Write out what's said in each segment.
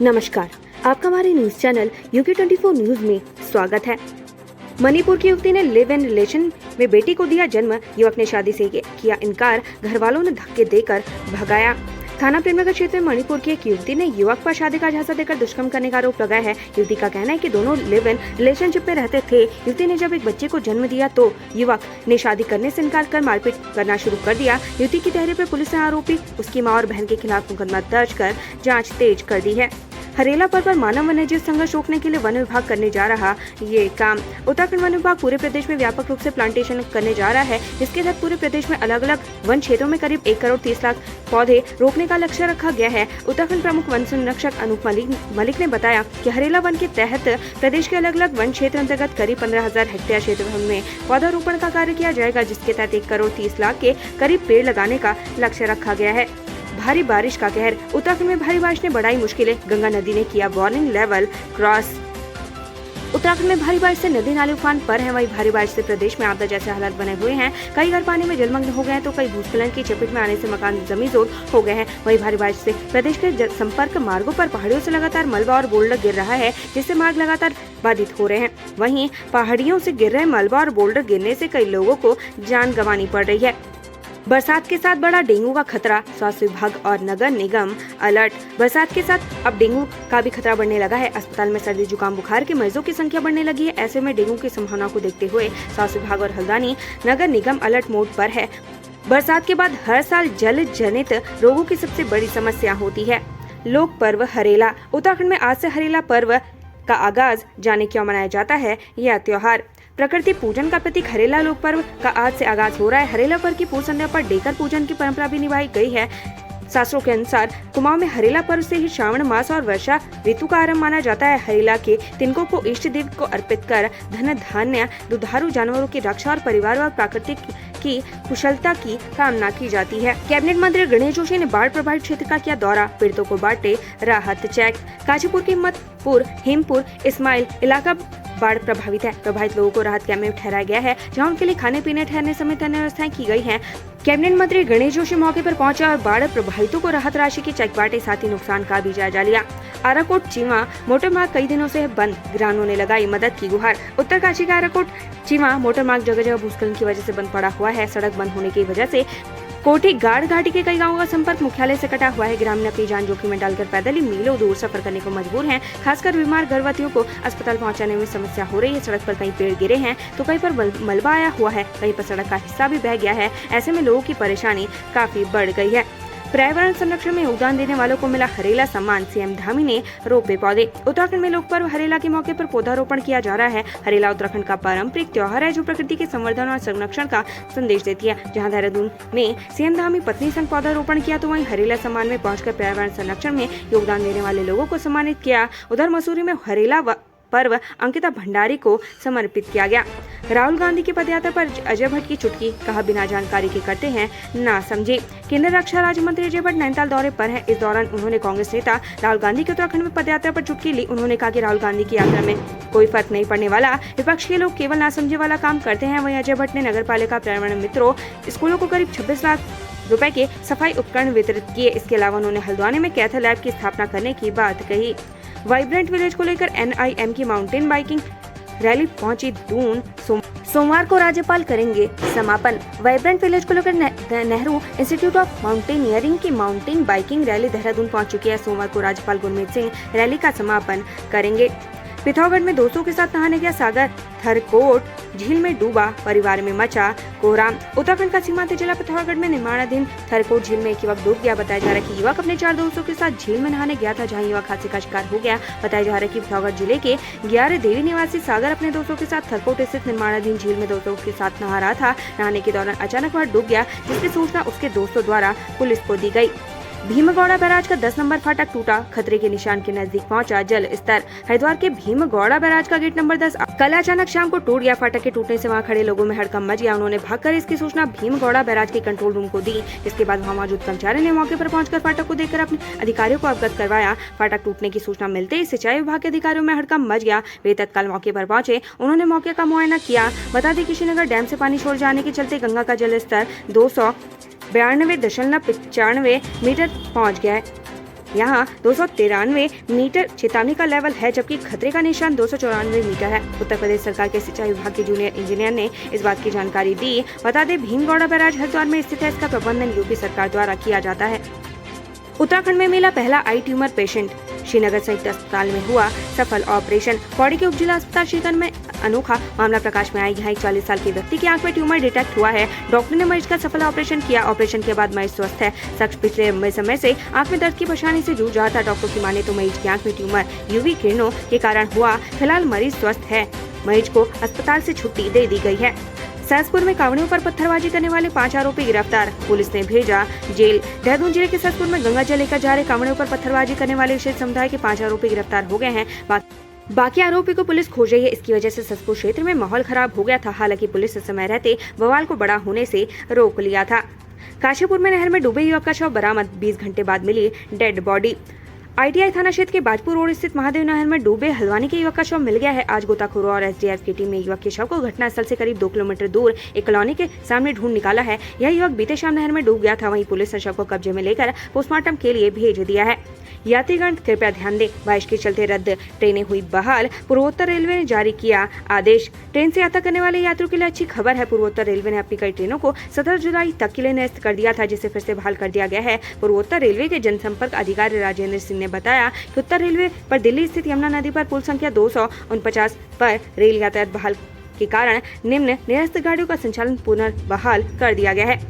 नमस्कार, आपका हमारे न्यूज चैनल UK24 न्यूज में स्वागत है। मणिपुर की युवती ने लिव इन रिलेशन में बेटी को दिया जन्म। युवक ने शादी से किया इनकार, घर वालों ने धक्के देकर भगाया। थाना प्रेमनगर क्षेत्र में मणिपुर की एक युवती ने युवक पर शादी का झांसा देकर दुष्कर्म करने का आरोप लगाया है। युवती का कहना है कि दोनों लिव इन रिलेशनशिप में रहते थे। युवती ने जब एक बच्चे को जन्म दिया तो युवक ने शादी करने से इनकार कर मारपीट करना शुरू कर दिया। युवती की तहरीर पर पुलिस ने आरोपी, उसकी मां और बहन के खिलाफ मुकदमा दर्ज कर जाँच तेज कर दी है। हरेला पर्व पर मानव वन्यजीव संघर्ष रोकने के लिए वन विभाग करने जा रहा ये काम। उत्तराखंड वन विभाग पूरे प्रदेश में व्यापक रूप से प्लांटेशन करने जा रहा है। इसके तहत पूरे प्रदेश में अलग अलग वन क्षेत्रों में करीब 1 करोड़ 30 लाख पौधे रोपने का लक्ष्य रखा गया है। उत्तराखंड प्रमुख वन संरक्षक अनूप मलिक ने बताया कि हरेला वन के तहत प्रदेश के अलग अलग वन क्षेत्र अंतर्गत करीब 15,000 हेक्टेयर क्षेत्र में पौधारोपण का कार्य किया जाएगा, जिसके तहत 1 करोड़ 30 लाख के करीब पेड़ लगाने का लक्ष्य रखा गया है। भारी बारिश का कहर। उत्तराखंड में भारी बारिश ने बढ़ाई मुश्किलें। गंगा नदी ने किया वार्निंग लेवल क्रॉस। उत्तराखंड में भारी बारिश से नदी नाले उफान पर हैं। वहीं भारी बारिश से प्रदेश में आपदा जैसे हालात बने हुए हैं। कई घर पानी में जलमग्न हो गए हैं तो कई भूस्खलन की चपेट में आने से मकान जमींदोज हो गए हैं। वहीं भारी बारिश से प्रदेश के संपर्क मार्गों पर पहाड़ियों से लगातार मलबा और बोल्डर गिर रहा है, जिससे मार्ग लगातार बाधित हो रहे हैं। वहीं पहाड़ियों से गिर रहे मलबा और बोल्डर गिरने से कई लोगों को जान गंवानी पड़ रही है। बरसात के साथ बढ़ा डेंगू का खतरा। स्वास्थ्य विभाग और नगर निगम अलर्ट। बरसात के साथ अब डेंगू का भी खतरा बढ़ने लगा है। अस्पताल में सर्दी जुकाम बुखार के मरीजों की संख्या बढ़ने लगी है। ऐसे में डेंगू की संभावना को देखते हुए स्वास्थ्य विभाग और हल्द्वानी नगर निगम अलर्ट मोड पर है। बरसात के बाद हर साल जल जनित रोगों की सबसे बड़ी समस्या होती है। लोक पर्व हरेला। उत्तराखंड में आज से हरेला पर्व का आगाज। जाने क्यों मनाया जाता है यह त्योहार। प्रकृति पूजन का प्रतीक हरेला लोक पर्व का आज से आगाज हो रहा है। हरेला पर्व की पूर्व संध्या पर डेकर पूजन की परंपरा भी निभाई गई है। शास्त्रों के अनुसार कुमाऊं में हरेला पर्व से ही श्रावण मास और वर्षा ऋतु का आरंभ माना जाता है। हरेला के तिनकों को इष्ट देव को अर्पित कर धन धान्य, दुधारू जानवरों की रक्षा और परिवार और प्राकृतिक की कुशलता की कामना की जाती है। कैबिनेट मंत्री गणेश जोशी ने बाढ़ प्रभावित क्षेत्र का किया दौरा। पीड़ितों को बांटे राहत चेक। काशीपुर के हिम्मतपुर हेमपुर इस्माइल इलाका बाढ़ प्रभावित है। प्रभावित लोगों को राहत कैंप में ठहराया गया है, जहां उनके लिए खाने पीने ठहरने समेत अन्य व्यवस्थाएं की गई हैं। कैबिनेट मंत्री गणेश जोशी मौके पर पहुंचे और बाढ़ प्रभावितों को राहत राशि के चेक बांटे, साथ ही नुकसान का भी जायजा लिया। आराकोट चीमा मोटर मार्ग कई दिनों से बंद, ग्रामीणों ने लगाई मदद की गुहार। उत्तरकाशी का आराकोट चीमा मोटर मार्ग जगह जगह भूस्खलन की वजह से बंद पड़ा हुआ है। सड़क बंद होने की वजह से कोठी गाड़ घाटी के कई गांवों का संपर्क मुख्यालय से कटा हुआ है। ग्रामीण अपनी जान जोखिम में डालकर पैदल ही मीलों दूर सफर करने को मजबूर हैं। खासकर बीमार गर्भवतियों को अस्पताल पहुंचाने में समस्या हो रही है। सड़क पर कई पेड़ गिरे हैं तो कहीं पर मलबा आया हुआ है, कहीं पर सड़क का हिस्सा भी बह गया है। ऐसे में लोगों की परेशानी काफी बढ़ गई है। पर्यावरण संरक्षण में योगदान देने वालों को मिला हरेला सम्मान। सीएम धामी ने रोपे पौधे। उत्तराखंड में लोक पर्व हरेला के मौके पर पौधारोपण किया जा रहा है। हरेला उत्तराखंड का पारंपरिक त्योहार है जो प्रकृति के संवर्धन और संरक्षण का संदेश देती है। जहां देहरादून में सीएम धामी पत्नी संग पौधारोपण किया तो वहीं हरेला सम्मान में पहुंचकर पर्यावरण संरक्षण में योगदान देने वाले लोगों को सम्मानित किया। उधर मसूरी में हरेला पर्व अंकिता भंडारी को समर्पित किया गया। राहुल गांधी की पदयात्रा पर अजय भट्ट की चुटकी। कहा बिना जानकारी के करते हैं ना समझे। केंद्रीय रक्षा राज्य मंत्री अजय भट्ट नैनीताल दौरे पर हैं। इस दौरान उन्होंने कांग्रेस नेता राहुल गांधी के उत्तराखंड में पदयात्रा पर चुटकी ली। उन्होंने कहा कि राहुल गांधी की यात्रा में कोई फर्क नहीं पड़ने वाला। विपक्ष के लोग केवल नासमझी वाला काम करते हैं। वहीं अजय भट्ट ने नगर पालिका पर्यावरण मित्रों स्कूलों को करीब 26 लाख रुपए के सफाई उपकरण वितरित किए। इसके अलावा उन्होंने हल्द्वानी में कैथल लैब की स्थापना करने की बात कही। वाइब्रेंट विलेज को लेकर NIM की माउंटेन बाइकिंग रैली पहुंची दून। सोमवार को राज्यपाल करेंगे समापन। वाइब्रेंट विलेज को लेकर नेहरू इंस्टीट्यूट ऑफ माउंटेनियरिंग की माउंटेन बाइकिंग रैली देहरादून पहुंच चुकी है। सोमवार को राज्यपाल गुरमीत सिंह रैली का समापन करेंगे। पिथौरागढ़ में दोस्तों के साथ नहाने गया सागर थरकोट झील में डूबा, परिवार में मचा कोहराम। उत्तराखंड का सीमांत जिला पिथौरागढ़ में निर्माणाधीन थरकोट झील में एक युवक डूब गया। बताया जा रहा है कि युवक अपने 4 दोस्तों के साथ झील में नहाने गया था, जहां युवक हादसे का शिकार हो गया। बताया जा रहा है कि पिथौरागढ़ जिले के 11 देवी निवासी सागर अपने दोस्तों के साथ थरकोट स्थित निर्माणाधीन झील में दोस्तों के साथ नहा रहा था। नहाने के दौरान अचानक वह डूब गया, जिसकी सूचना उसके दोस्तों द्वारा पुलिस को दी गई। भीमगौड़ा बैराज का 10 नंबर फाटक टूटा, खतरे के निशान के नजदीक पहुंचा जल स्तर। हरिद्वार के भीमगौड़ा बैराज का गेट नंबर 10 कल अचानक शाम को टूट गया। फाटक के टूटने से वहां खड़े लोगों में हड़कंप मच गया। उन्होंने भागकर इसकी सूचना भीमगौड़ा बैराज के कंट्रोल रूम को दी। इसके बाद वहां मौजूद कर्मचारी ने मौके पर पहुंचकर फाटक को देखकर अपने अधिकारियों को अवगत करवाया। फाटक टूटने की सूचना मिलते ही सिंचाई विभाग के अधिकारियों में हड़कंप मच गया। वे तत्काल मौके पर पहुंचे। उन्होंने मौके का मुआयना किया। बता दें किशनगर डैम से पानी छोड़ जाने के चलते गंगा का जल स्तर 292.95 मीटर पहुंच गया है। यहाँ 293 मीटर चेतावनी का लेवल है, जबकि खतरे का निशान 294 मीटर है। उत्तर प्रदेश सरकार के सिंचाई विभाग के जूनियर इंजीनियर ने इस बात की जानकारी दी। बता दें, भीमगौड़ा बैराज हरिद्वार में स्थित है। इसका प्रबंधन यूपी सरकार द्वारा किया जाता है। उत्तराखंड में मिला पहला आई ट्यूमर पेशेंट। श्रीनगर संयुक्त अस्पताल में हुआ सफल ऑपरेशन। पौड़ी के उप जिला अस्पताल श्रीनगर में अनोखा मामला प्रकाश में आया। यहाँ एक 40 साल के व्यक्ति की आंख में ट्यूमर डिटेक्ट हुआ है। डॉक्टर ने मरीज का सफल ऑपरेशन किया। ऑपरेशन के बाद मरीज स्वस्थ है। शख्स पिछले लंबे समय से आंख में दर्द की परेशानी से जूझ रहा था। डॉक्टर की माने तो मरीज की आंख में ट्यूमर यूवी किरणों के कारण हुआ। फिलहाल मरीज स्वस्थ है। मरीज को अस्पताल से छुट्टी दे दी गई है। सहसपुर में कांवड़ियों पर पत्थरबाजी करने वाले 5 आरोपी गिरफ्तार। पुलिस ने भेजा जेल। देहरादून जिले के सहसपुर में गंगा जल लेकर जा रहे कांवड़ियों पर पत्थरबाजी करने वाले विशेष समुदाय के 5 आरोपी गिरफ्तार हो गए हैं। बाकी आरोपी को पुलिस खोज रही है। इसकी वजह से सहसपुर क्षेत्र में माहौल खराब हो गया था। हालांकि पुलिस इस समय रहते बवाल को बड़ा होने से रोक लिया था। काशीपुर में नहर में डूबे युवक का शव बरामद। 20 घंटे बाद मिली डेड बॉडी। आईटीआई थाना क्षेत्र के बाजपुर रोड स्थित महादेव नहर में डूबे हल्द्वानी के युवक का शव मिल गया है। आज गोताखोरों और एसडीएफ की टीम ने युवक के शव को घटनास्थल से करीब 2 किलोमीटर दूर एक कॉलोनी के सामने ढूंढ निकाला है। यह युवक बीते शाम नहर में डूब गया था। वहीं पुलिस ने शव को कब्जे में लेकर पोस्टमार्टम के लिए भेज दिया है। यात्रीगण कृपया ध्यान दें, बारिश के चलते रद्द ट्रेनें हुई बहाल। पूर्वोत्तर रेलवे ने जारी किया आदेश। ट्रेन से यात्रा करने वाले यात्रियों के लिए अच्छी खबर है। पूर्वोत्तर रेलवे ने अपनी कई ट्रेनों को 17 जुलाई तक के लिए निरस्त कर दिया था, जिसे फिर से बहाल कर दिया गया है। पूर्वोत्तर रेलवे के जनसंपर्क अधिकारी राजेंद्र सिंह ने बताया कि उत्तर रेलवे पर दिल्ली स्थित यमुना नदी पर पुल संख्या 249 पर रेल यातायात बहाल के कारण निम्न निरस्त गाड़ियों का संचालन पुनर्बहाल कर दिया गया है।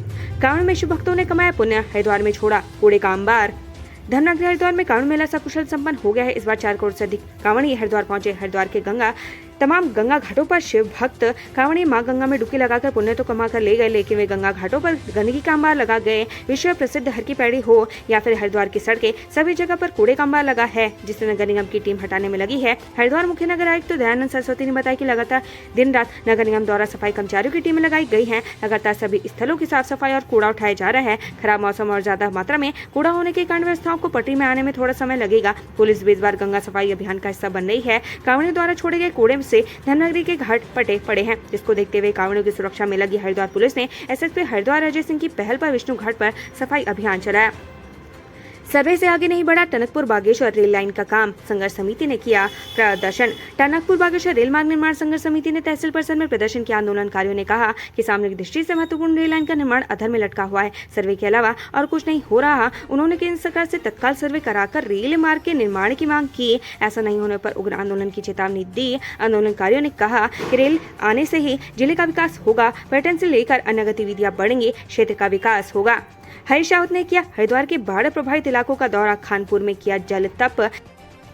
कांवड़ में शिव भक्तों ने कमाया पुण्य। हरिद्वार में छोड़ा कूड़े का अंबार। धर्मनगरी हरिद्वार में कांवड़ मेला सकुशल संपन्न हो गया है। इस बार 4 करोड़ से अधिक कांवड़िए हरिद्वार पहुंचे। हरिद्वार के तमाम गंगा घाटों पर शिव भक्त कांवड़िए मां गंगा में डुबकी लगाकर पुण्य तो कमा कर ले गए, लेकिन वे गंगा घाटों पर गंदगी का अंबार लगा गए। विश्व प्रसिद्ध हर की पैड़ी हो या फिर हरिद्वार की सड़कें, सभी जगह पर कूड़े का अंबार लगा है, जिसे नगर निगम की टीम हटाने में लगी है। हरिद्वार मुख्य नगर आयुक्त दयानंद सरस्वती ने बताया कि लगातार दिन रात नगर निगम द्वारा सफाई कर्मचारियों की टीमें लगाई गई है। लगातार सभी स्थलों की साफ सफाई और कूड़ा उठाया जा रहा है। खराब मौसम और ज्यादा मात्रा में कूड़ा होने के कारण व्यवस्थाओं को पटरी में आने में थोड़ा समय लगेगा। पुलिस भी इस बार गंगा सफाई अभियान का हिस्सा बन रही है। कांवड़ियों द्वारा छोड़े गए कूड़े से धर्मनगरी के घाट पटे पड़े हैं, जिसको देखते हुए कांवड़ियों की सुरक्षा में लगी हरिद्वार पुलिस ने एसएसपी हरिद्वार अजय सिंह की पहल पर विष्णु घाट पर सफाई अभियान चलाया। सर्वे से आगे नहीं बढ़ा टनकपुर बागेश्वर रेल लाइन का काम। संघर्ष समिति ने किया प्रदर्शन। टनकपुर बागेश्वर रेल मार्ग निर्माण संघर्ष समिति ने तहसील परिसर में प्रदर्शन किया। आंदोलनकारियों ने कहा कि सामरिक दृष्टि से महत्वपूर्ण रेल लाइन का निर्माण अधर में लटका हुआ है। सर्वे के अलावा और कुछ नहीं हो रहा। उन्होंने केंद्र सरकार से तत्काल सर्वे कराकर रेल मार्ग के निर्माण की मांग की। ऐसा नहीं होने पर उग्र आंदोलन की चेतावनी दी। आंदोलनकारियों ने कहा कि रेल आने से ही जिले का विकास होगा, पर्यटन से लेकर अन्य गतिविधियां बढ़ेंगी, क्षेत्र का विकास होगा। हरीश रावत ने किया हरिद्वार के बाढ़ प्रभावित इलाकों का दौरा। खानपुर में किया जल तप,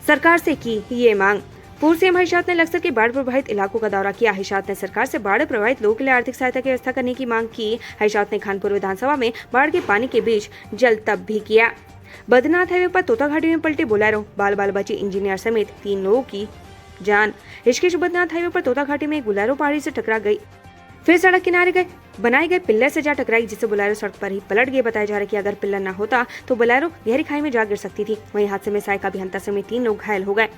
सरकार से की ये मांग। पूर्व सीएम हरीश रावत ने लक्सर के बाढ़ प्रभावित इलाकों का दौरा किया। हरीश रावत ने सरकार से बाढ़ प्रभावित लोगों के लिए आर्थिक सहायता की व्यवस्था करने की मांग की। हरीश रावत ने खानपुर विधानसभा में बाढ़ के पानी के बीच जल तप भी किया। बद्रीनाथ हाईवे पर तोता घाटी में पलटे बोलेरो, बाल बाल बची इंजीनियर समेत 3 लोगों की जान। ऋषिकेश बद्रीनाथ हाईवे पर तोता घाटी में एक बोलेरो पहाड़ी से टकरा गई, फिर सड़क किनारे बनाए गए पिल्लर से जा टकराई, जिससे बोलेरो सड़क पर ही पलट गई। बताया जा रहा है कि अगर पिल्लर न होता तो बोलेरो गहरी खाई में जा गिर सकती थी। वहीं हादसे में सहायक अभियंता समेत 3 लोग घायल हो गए।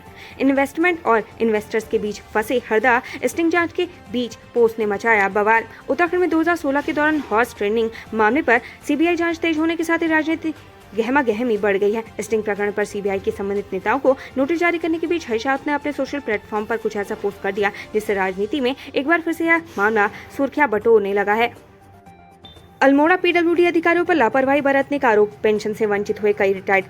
इन्वेस्टमेंट और इन्वेस्टर्स के बीच फंसे हरदा स्टिंग जांच के बीच पोस्ट ने मचाया बवाल। उत्तराखंड में 2016 के दौरान हॉर्स ट्रेनिंग मामले पर सीबीआई जांच तेज होने के साथ ही राजनीतिक गहमा गहमी बढ़ गई है। स्टिंग प्रकरण पर सीबीआई के संबंधित नेताओं को नोटिस जारी करने के बीच हरीश रावत ने अपने सोशल प्लेटफॉर्म पर कुछ ऐसा पोस्ट कर दिया, जिससे राजनीति में एक बार फिर से यह मामला सुर्खियां बटोरने लगा है। अल्मोड़ा पीडब्ल्यूडी अधिकारियों पर लापरवाही बरतने का आरोप। पेंशन से वंचित हुए कई रिटायर्ड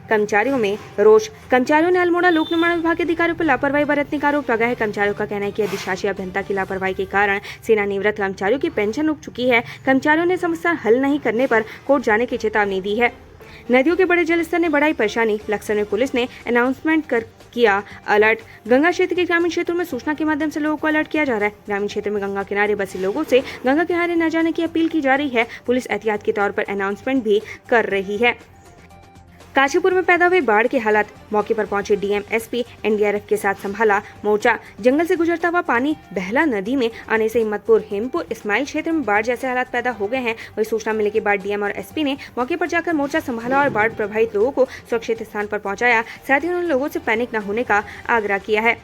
कर्मचारियों में रोष। कर्मचारियों ने अल्मोड़ा लोक निर्माण विभाग के अधिकारियों पर लापरवाही बरतने का आरोप लगाया है। कर्मचारियों का कहना है कि अधिशासी अभियंता की लापरवाही के कारण सेवानिवृत्त कर्मचारियों की पेंशन रुक चुकी है। कर्मचारियों ने समस्या हल नहीं करने पर कोर्ट जाने की चेतावनी दी है। नदियों के बड़े जलस्तर ने बढ़ाई परेशानी। लक्सर में पुलिस ने अनाउंसमेंट कर किया अलर्ट। गंगा क्षेत्र के ग्रामीण क्षेत्रों में सूचना के माध्यम से लोगों को अलर्ट किया जा रहा है। ग्रामीण क्षेत्र में गंगा किनारे बसे लोगों से गंगा किनारे न जाने की अपील की जा रही है। पुलिस एहतियात के तौर पर अनाउंसमेंट भी कर रही है। काशीपुर में पैदा हुए बाढ़ के हालात। मौके पर पहुंचे डीएम एसपी एनडीआरएफ के साथ संभाला मोर्चा। जंगल से गुजरता हुआ पानी बहला नदी में आने से हिम्मतपुर हेमपुर इस्माइल क्षेत्र में बाढ़ जैसे हालात पैदा हो गए हैं। वही सूचना मिलने के बाद डीएम और एसपी ने मौके पर जाकर मोर्चा संभाला और बाढ़ प्रभावित लोगों को सुरक्षित स्थान पर पहुंचाया। साथ ही उन्होंने लोगों से पैनिक न होने का आग्रह किया है।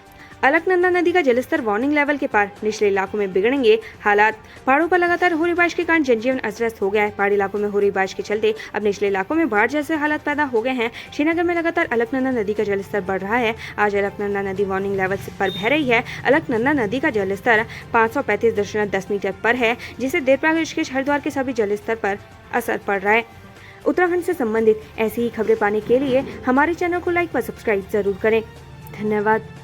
अलकनंदा नदी का जलस्तर वार्निंग लेवल के पार, निचले इलाकों में बिगड़ेंगे हालात। पहाड़ों पर लगातार हो रही बारिश के कारण जनजीवन अस्त व्यस्त हो गया है। पहाड़ी इलाकों में हो रही बारिश के चलते अब निचले इलाकों में बाढ़ जैसे हालात पैदा हो गए हैं। श्रीनगर में लगातार अलकनंदा नदी का जलस्तर बढ़ रहा है। आज अलकनंदा नदी वार्निंग लेवल पर बह रही है। अलकनंदा नदी का जलस्तर 535.10 मीटर पर है, जिससे देवप्रयाग, ऋषिकेश, हरिद्वार के सभी जलस्तर पर असर पड़ रहा है। उत्तराखंड से संबंधित ऐसी ही खबरें पाने के लिए हमारे चैनल को लाइक व सब्सक्राइब जरूर करें। धन्यवाद।